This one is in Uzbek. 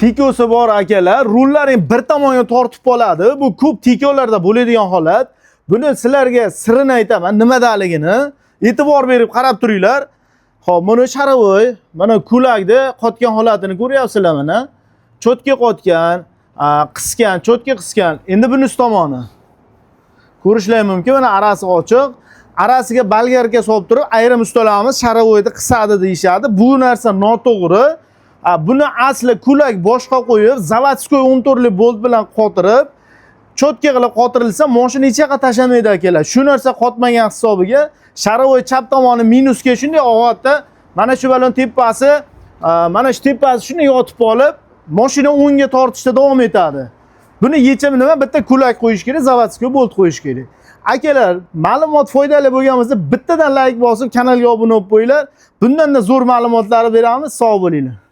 tikosi bor akalar, rullaring bir tomonga tortib oladi. Bu ko'p tikolarda bo'ladigan holat. Buni sizlarga sirini aytaman, nimadaligini e'tibor berib qarab turinglar. Xo'p, buni sharavoy, mana kulakni qotgan holatini ko'ryapsizlar mana. Cho'tga qotgan, qisgan, cho'tga qisgan. Endi bunisi tomoni. Ko'rishlar mumkin, mana arasi ochiq. Arasiga bolgarka solib turib, ayrim ustalarimiz sharavoyni qisadi deyshadi. Bu narsa noto'g'ri. Buni asli kulak boshqa qo'yib, zavodskoy 14 bolt bilan qotirib, cho'tga qilib qotirilsa, mashina hech yoqqa tashlamaydi akalar. Shu narsa qotmagan hisobiga sharavoy chap tomoni minusga shunday og'atda, mana shu balon tepasi, mana shu tepasi shunday yotib qolib, mashina o'ngga tortishda davom etadi. Buni yechimi nima? Bitta kulak qo'yish kerak, zavodskoy bolt qo'yish kerak. Akalar, ma'lumot foydali bo'lgan bo'lsa, bittadan like bosib, kanalga obuna bo'lib qo'yinglar. Bundan da zo'r ma'lumotlar beramiz. Sog' bo'linglar.